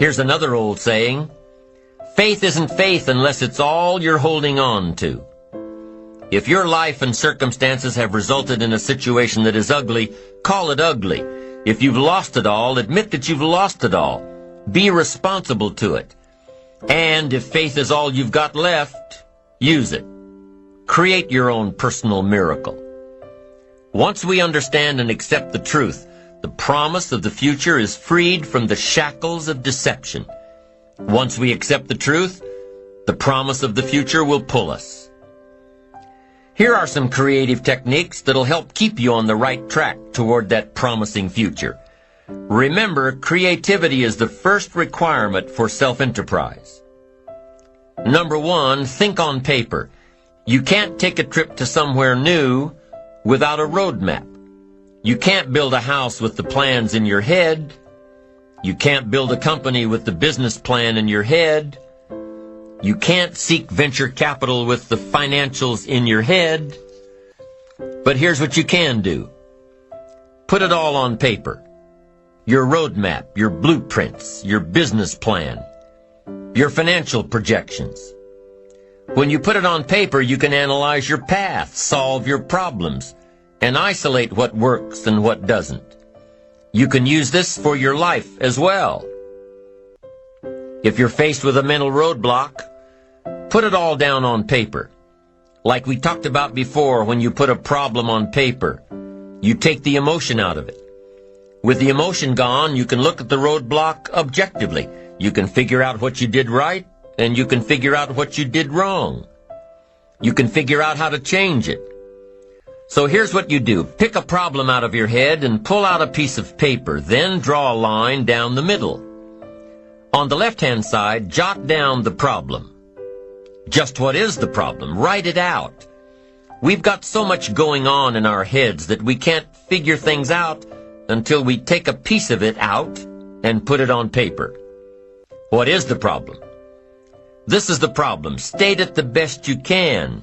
Here's another old saying: faith isn't faith unless it's all you're holding on to. If your life and circumstances have resulted in a situation that is ugly, call it ugly. If you've lost it all, admit that you've lost it all. Be responsible to it. And if faith is all you've got left, use it. Create your own personal miracle. Once we understand and accept the truth, the promise of the future is freed from the shackles of deception. Once we accept the truth, the promise of the future will pull us. Here are some creative techniques that'll help keep you on the right track toward that promising future. Remember, creativity is the first requirement for self-enterprise. Number 1, think on paper. You can't take a trip to somewhere new without a road map. You can't build a house with the plans in your head. You can't build a company with the business plan in your head. You can't seek venture capital with the financials in your head. But here's what you can do. Put it all on paper. Your roadmap, your blueprints, your business plan, your financial projections. When you put it on paper, you can analyze your path, solve your problems, and isolate what works and what doesn't. You can use this for your life as well. If you're faced with a mental roadblock, put it all down on paper. Like we talked about before, when you put a problem on paper, you take the emotion out of it. With the emotion gone, you can look at the roadblock objectively. You can figure out what you did right, and you can figure out what you did wrong. You can figure out how to change it. So here's what you do. Pick a problem out of your head and pull out a piece of paper. Then draw a line down the middle. On the left-hand side, jot down the problem. Just what is the problem? Write it out. We've got so much going on in our heads that we can't figure things out until we take a piece of it out and put it on paper. What is the problem? This is the problem. State it the best you can.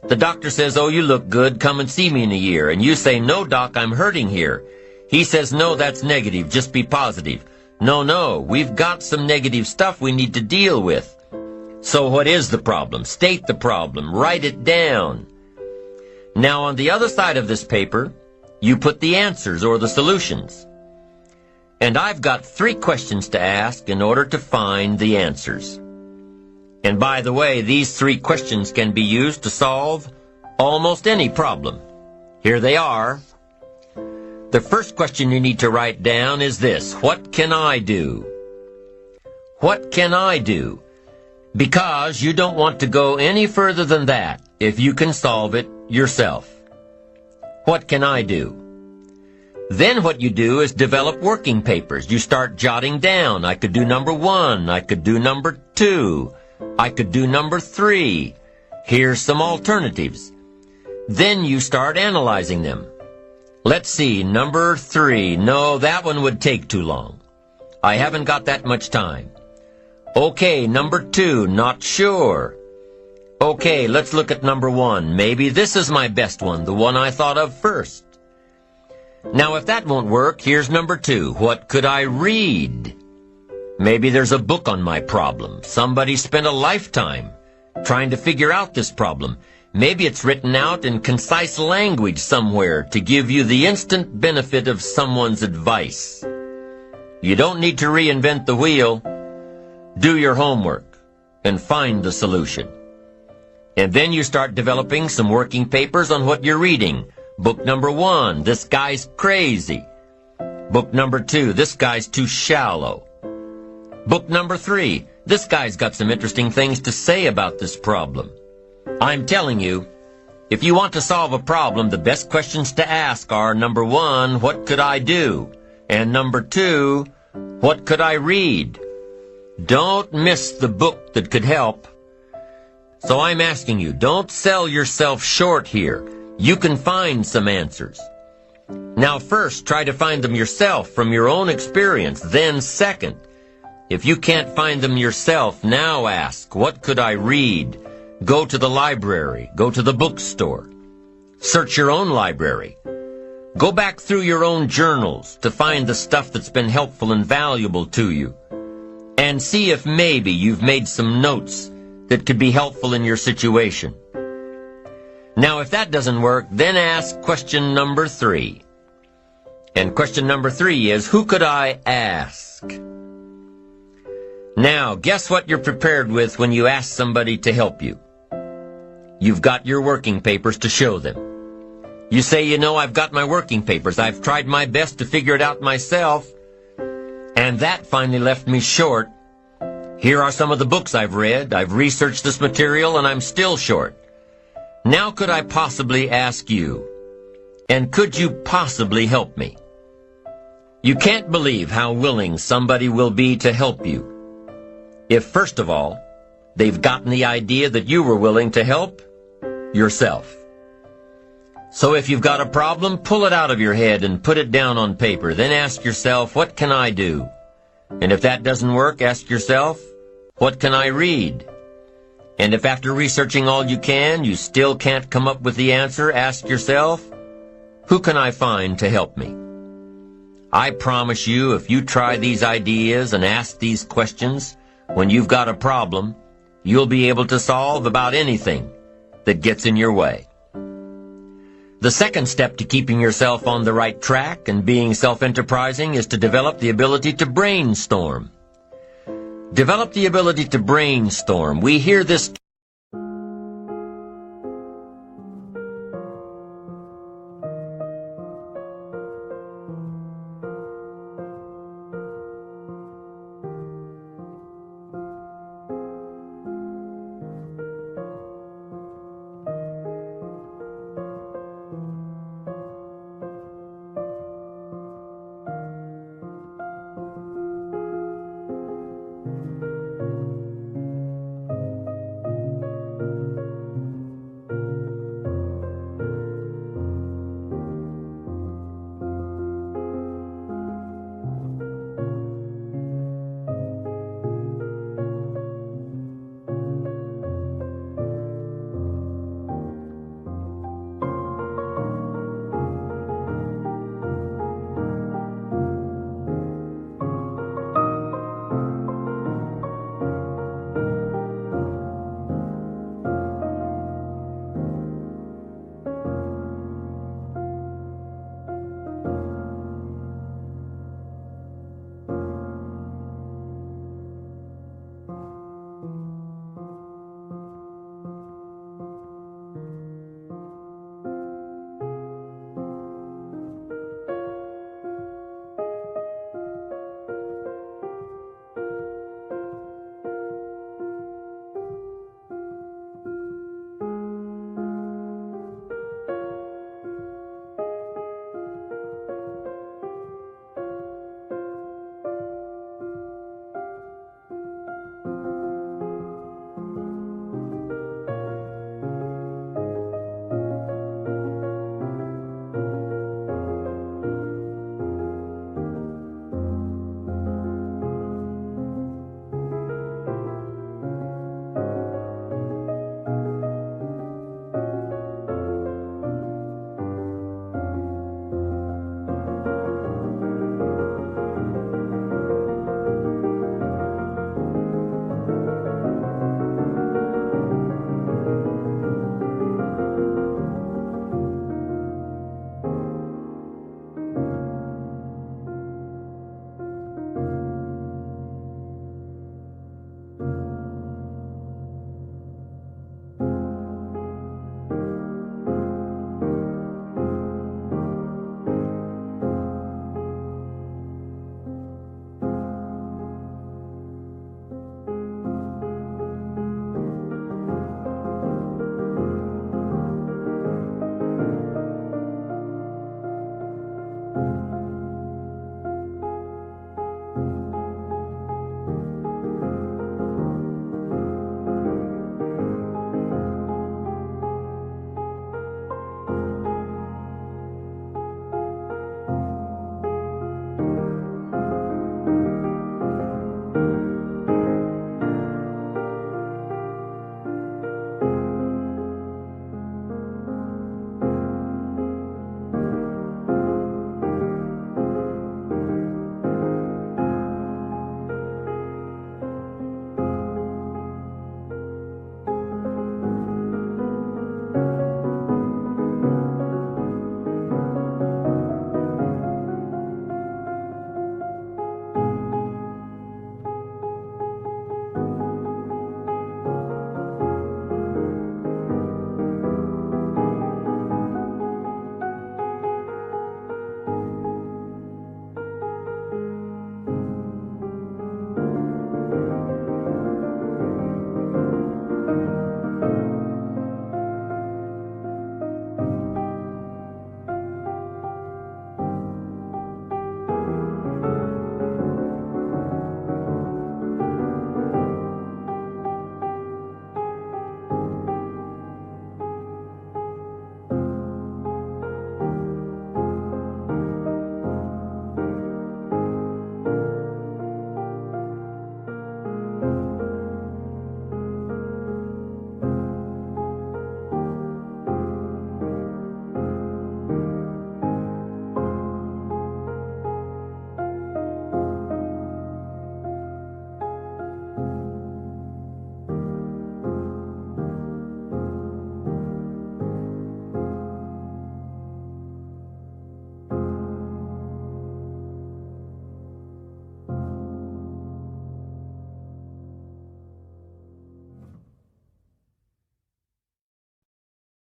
The doctor says, "Oh, you look good. Come and see me in a year." And you say, "No, doc, I'm hurting here." He says, "No, that's negative. Just be positive." No, we've got some negative stuff we need to deal with. So what is the problem? State the problem. Write it down. Now, on the other side of this paper, you put the answers or the solutions. And I've got 3 questions to ask in order to find the answers. And by the way, these 3 questions can be used to solve almost any problem. Here they are. The first question you need to write down is this: what can I do? What can I do? Because you don't want to go any further than that if you can solve it yourself. What can I do? Then what you do is develop working papers. You start jotting down. I could do number 1. I could do number 2. I could do number 3. Here's some alternatives. Then you start analyzing them. Let's see, number 3. No, that one would take too long. I haven't got that much time. Okay, number 2, not sure. Okay, let's look at number 1. Maybe this is my best one, the one I thought of first. Now, if that won't work, here's number 2. What could I read? Maybe there's a book on my problem. Somebody spent a lifetime trying to figure out this problem. Maybe it's written out in concise language somewhere to give you the instant benefit of someone's advice. You don't need to reinvent the wheel. Do your homework and find the solution. And then you start developing some working papers on what you're reading. Book number 1, this guy's crazy. Book number 2, this guy's too shallow. Book number 3, this guy's got some interesting things to say about this problem. I'm telling you, if you want to solve a problem, the best questions to ask are, number 1, what could I do? And number 2, what could I read? Don't miss the book that could help. So I'm asking you, don't sell yourself short here. You can find some answers. Now first, try to find them yourself from your own experience. Then second, if you can't find them yourself, now ask, what could I read? Go to the library. Go to the bookstore. Search your own library. Go back through your own journals to find the stuff that's been helpful and valuable to you. and see if maybe you've made some notes that could be helpful in your situation. Now, if that doesn't work, then ask question number 3. And question number 3 is, who could I ask? Now, guess what you're prepared with when you ask somebody to help you? You've got your working papers to show them. You say, I've got my working papers. I've tried my best to figure it out myself, and that finally left me short. Here are some of the books I've read. I've researched this material, and I'm still short. Now could I possibly ask you, and could you possibly help me? You can't believe how willing somebody will be to help you if, first of all, they've gotten the idea that you were willing to help yourself. So if you've got a problem, pull it out of your head and put it down on paper. Then ask yourself, what can I do? And if that doesn't work, ask yourself, what can I read? And if after researching all you can, you still can't come up with the answer, ask yourself, who can I find to help me? I promise you, if you try these ideas and ask these questions, when you've got a problem, you'll be able to solve about anything that gets in your way. The second step to keeping yourself on the right track and being self-enterprising is to develop the ability to brainstorm. Develop the ability to brainstorm. We hear this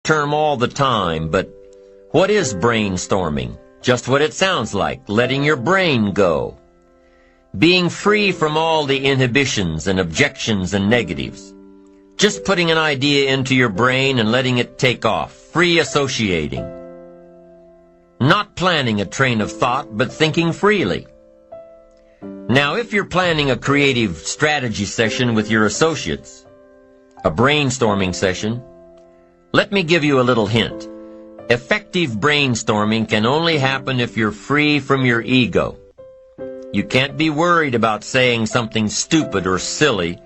term all the time, but what is brainstorming? Just what it sounds like, letting your brain go. Being free from all the inhibitions and objections and negatives. Just putting an idea into your brain and letting it take off, free associating. Not planning a train of thought, but thinking freely. Now, if you're planning a creative strategy session with your associates, a brainstorming session, let me give you a little hint. Effective brainstorming can only happen if you're free from your ego. You can't be worried about saying something stupid or silly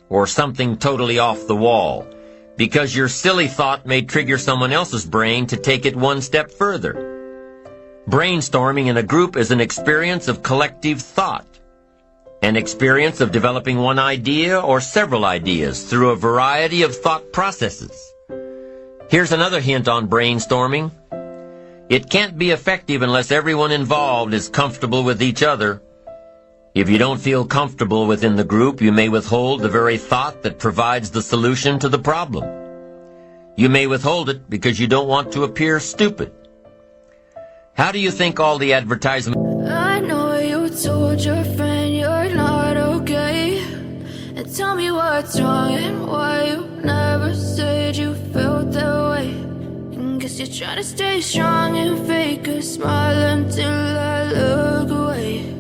or something totally off the wall, because your silly thought may trigger someone else's brain to take it one step further. Brainstorming in a group is an experience of collective thought, an experience of developing one idea or several ideas through a variety of thought processes. Here's another hint on brainstorming. It can't be effective unless everyone involved is comfortable with each other. If you don't feel comfortable within the group, you may withhold the very thought that provides the solution to the problem. You may withhold it because you don't want to appear stupid. How do you think all the advertisement... I know you told your friend you're not okay, and tell me what's wrong and why you never said you felt that way. And guess you're trying to stay strong and fake a smile until I look away.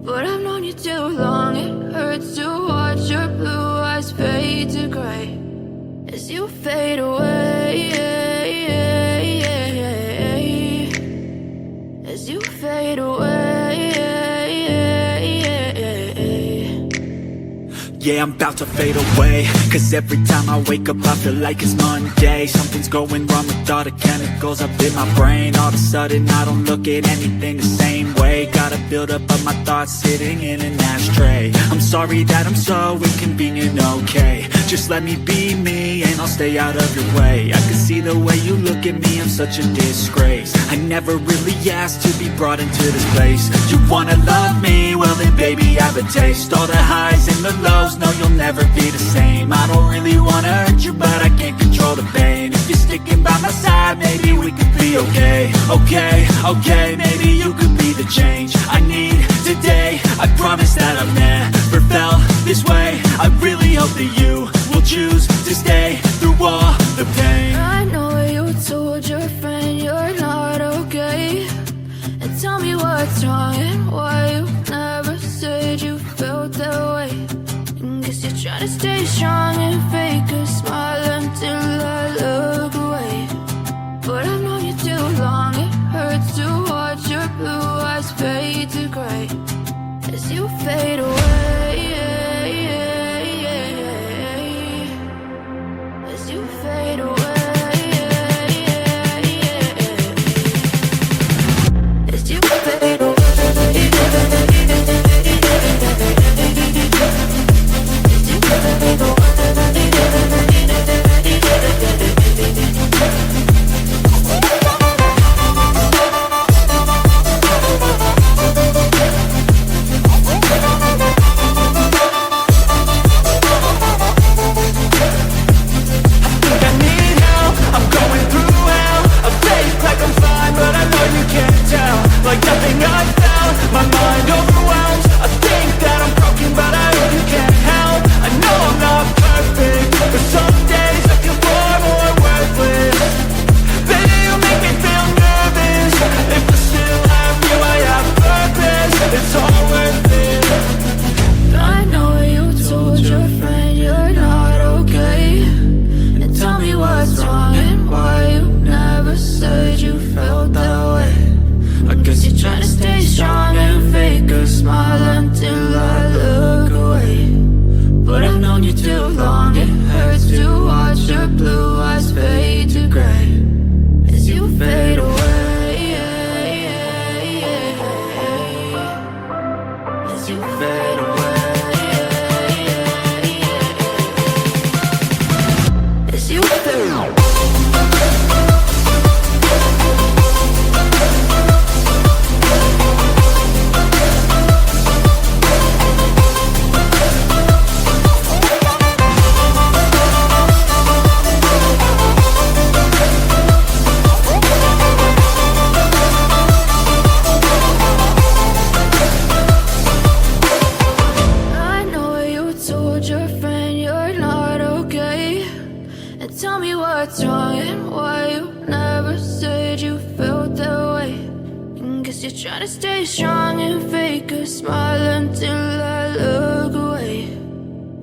But I've known you too long, it hurts to watch your blue eyes fade to gray as you fade away, as you fade away. Yeah, I'm about to fade away, cause every time I wake up I feel like it's Monday. Something's going wrong with all the chemicals up in my brain. All of a sudden I don't look at anything the same way. Gotta build up of my thoughts sitting in an ashtray. I'm sorry that I'm so inconvenient, okay. Just let me be me and I'll stay out of your way. I can see the way you look at me, I'm such a disgrace. I never really asked to be brought into this place. You wanna love me? Well then baby I have a taste. All the highs and the lows, no you'll never be the same. I don't really wanna hurt you but I can't control the pain. If you're sticking by my side, maybe we could be okay. Okay, maybe you could be the change I need today. I promise that I've never felt this way. I really hope that you will choose to stay through all the pain. I know you told your friend you're not okay, and tell me what's wrong and why you never said you felt that way. And guess you're trying to stay strong and fake a smile until I look away. But I've known you too long, it hurts to watch your blue eyes fade to gray as you fade away, as you fade away, as you fade away. stay strong and fake a smile until I look away.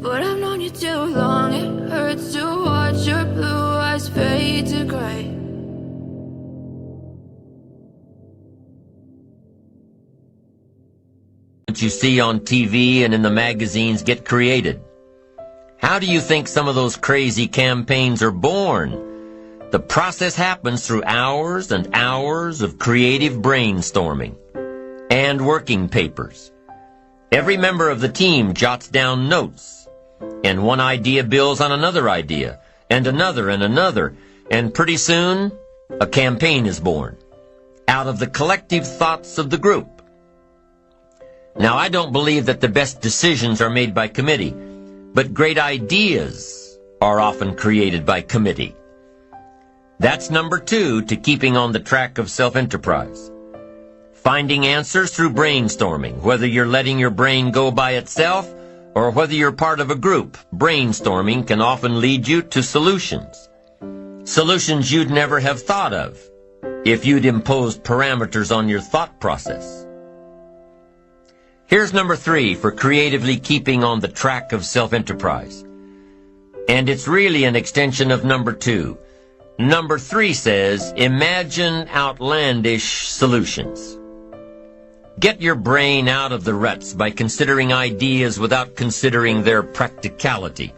But I've known you too long, it hurts to watch your blue eyes fade to gray. What you see on TV and in the magazines get created. How do you think some of those crazy campaigns are born? The process happens through hours and hours of creative brainstorming and working papers. Every member of the team jots down notes, and one idea builds on another idea, and another, and pretty soon, a campaign is born out of the collective thoughts of the group. Now, I don't believe that the best decisions are made by committee, but great ideas are often created by committee. That's number 2 to keeping on the track of self-enterprise. Finding answers through brainstorming, whether you're letting your brain go by itself or whether you're part of a group. Brainstorming can often lead you to solutions. Solutions you'd never have thought of if you'd imposed parameters on your thought process. Here's number 3 for creatively keeping on the track of self-enterprise. And it's really an extension of number 2. Number 3 says, imagine outlandish solutions. Get your brain out of the ruts by considering ideas without considering their practicality.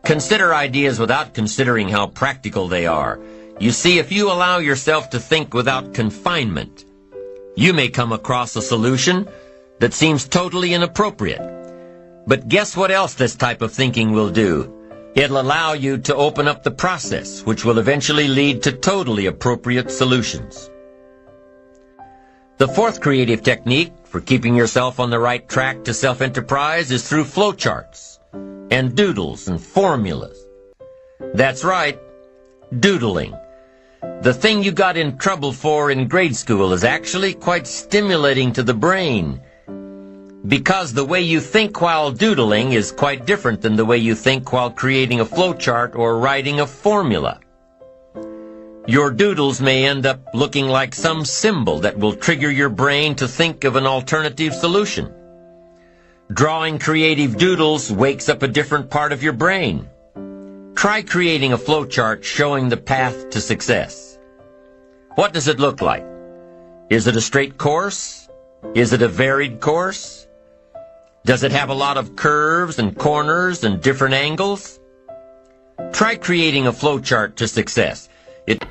Consider ideas without considering how practical they are. You see, if you allow yourself to think without confinement, you may come across a solution that seems totally inappropriate. But guess what else this type of thinking will do? It'll allow you to open up the process, which will eventually lead to totally appropriate solutions. The fourth creative technique for keeping yourself on the right track to self-enterprise is through flowcharts and doodles and formulas. That's right, doodling. The thing you got in trouble for in grade school is actually quite stimulating to the brain, because the way you think while doodling is quite different than the way you think while creating a flowchart or writing a formula. Your doodles may end up looking like some symbol that will trigger your brain to think of an alternative solution. Drawing creative doodles wakes up a different part of your brain. Try creating a flowchart showing the path to success. What does it look like? Is it a straight course? Is it a varied course? Does it have a lot of curves and corners and different angles? Try creating a flowchart to success. It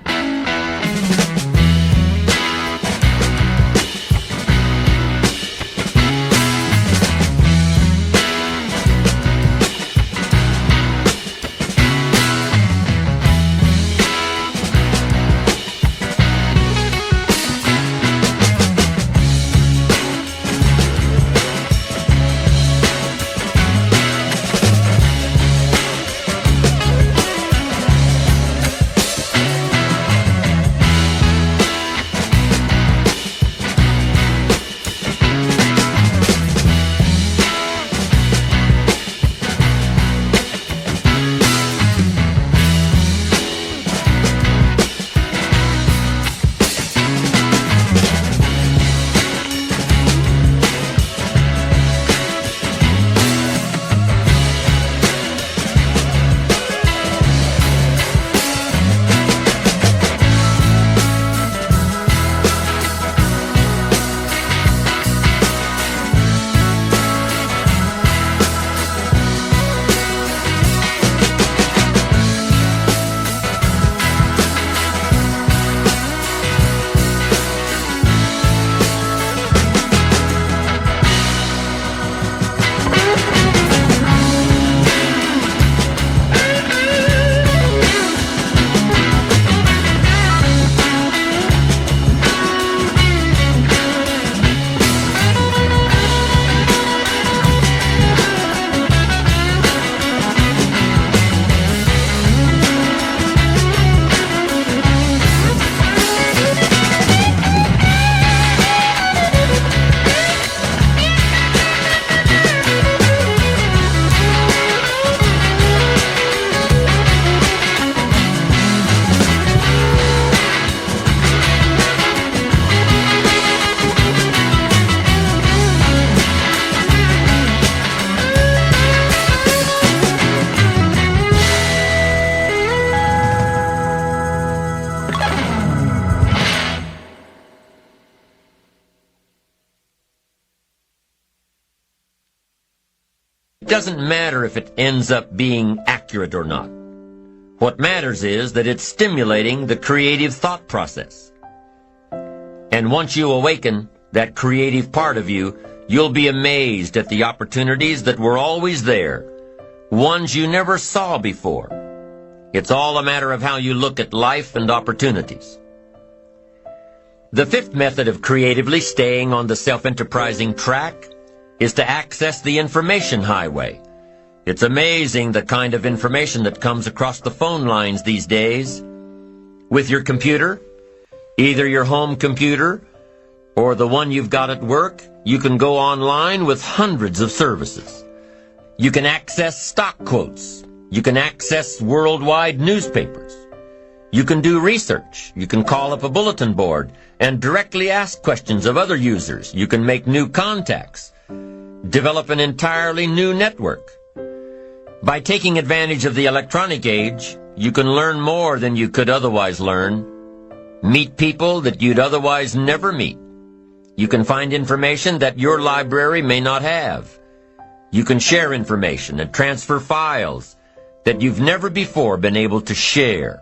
doesn't matter if it ends up being accurate or not. What matters is that it's stimulating the creative thought process. And once you awaken that creative part of you, you'll be amazed at the opportunities that were always there, ones you never saw before. It's all a matter of how you look at life and opportunities. The fifth method of creatively staying on the self-enterprising track is to access the information highway. It's amazing the kind of information that comes across the phone lines these days. With your computer, either your home computer or the one you've got at work, you can go online with hundreds of services. You can access stock quotes. You can access worldwide newspapers. You can do research. You can call up a bulletin board and directly ask questions of other users. You can make new contacts, develop an entirely new network. By taking advantage of the electronic age, you can learn more than you could otherwise learn, meet people that you'd otherwise never meet. You can find information that your library may not have. You can share information and transfer files, that you've never before been able to share.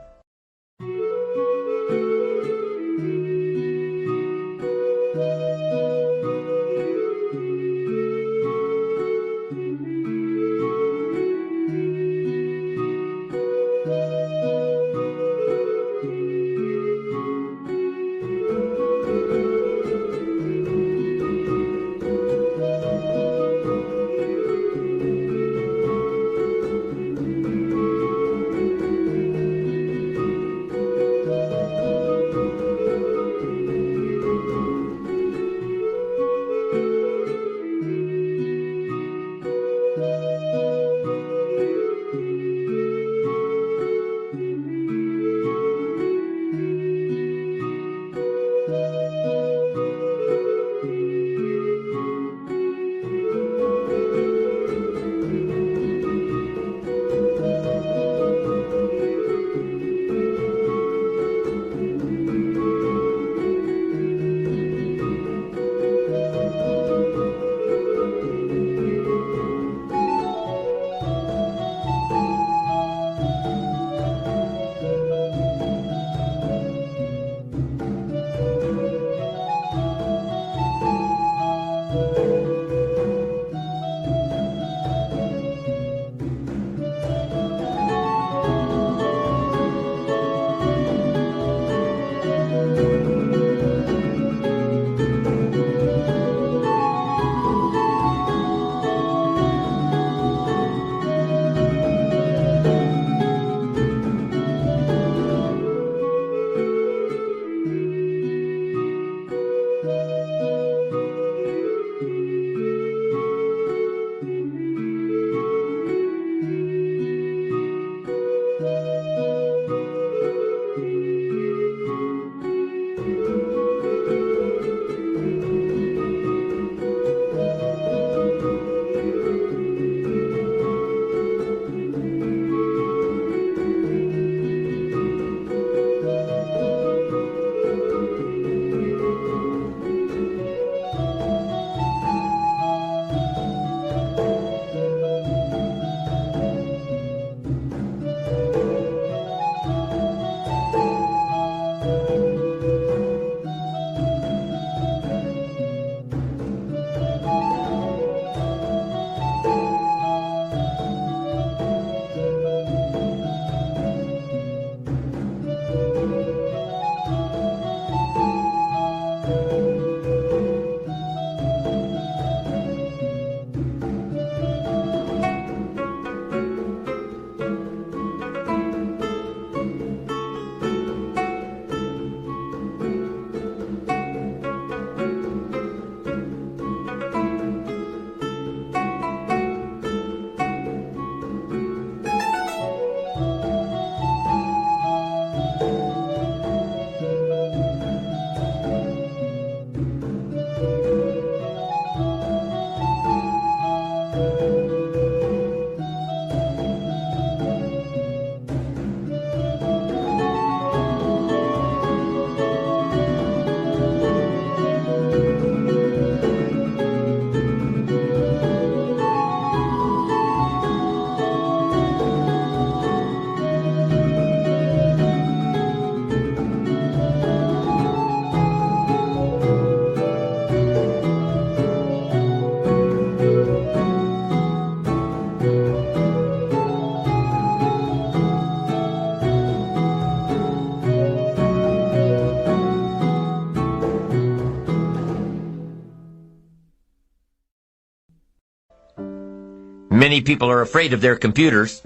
Many people are afraid of their computers.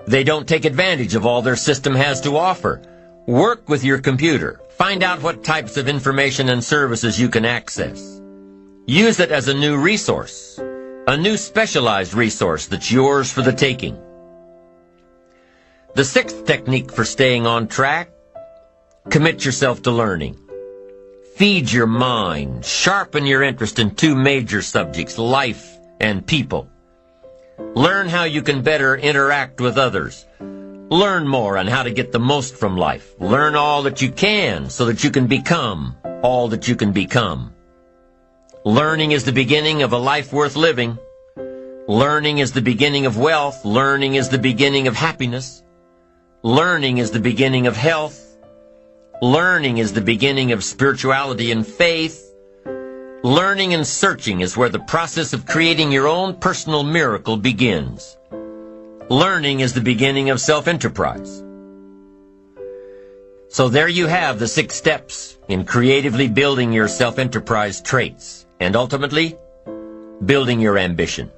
They don't take advantage of all their system has to offer. Work with your computer. Find out what types of information and services you can access. Use it as a new resource, a new specialized resource that's yours for the taking. The sixth technique for staying on track: commit yourself to learning. Feed your mind. Sharpen your interest in two major subjects, life and people. Learn how you can better interact with others. Learn more on how to get the most from life. Learn all that you can so that you can become all that you can become. Learning is the beginning of a life worth living. Learning is the beginning of wealth. Learning is the beginning of happiness. Learning is the beginning of health. Learning is the beginning of spirituality and faith. Learning and searching is where the process of creating your own personal miracle begins. Learning is the beginning of self-enterprise. So there you have the 6 steps in creatively building your self-enterprise traits and ultimately building your ambition.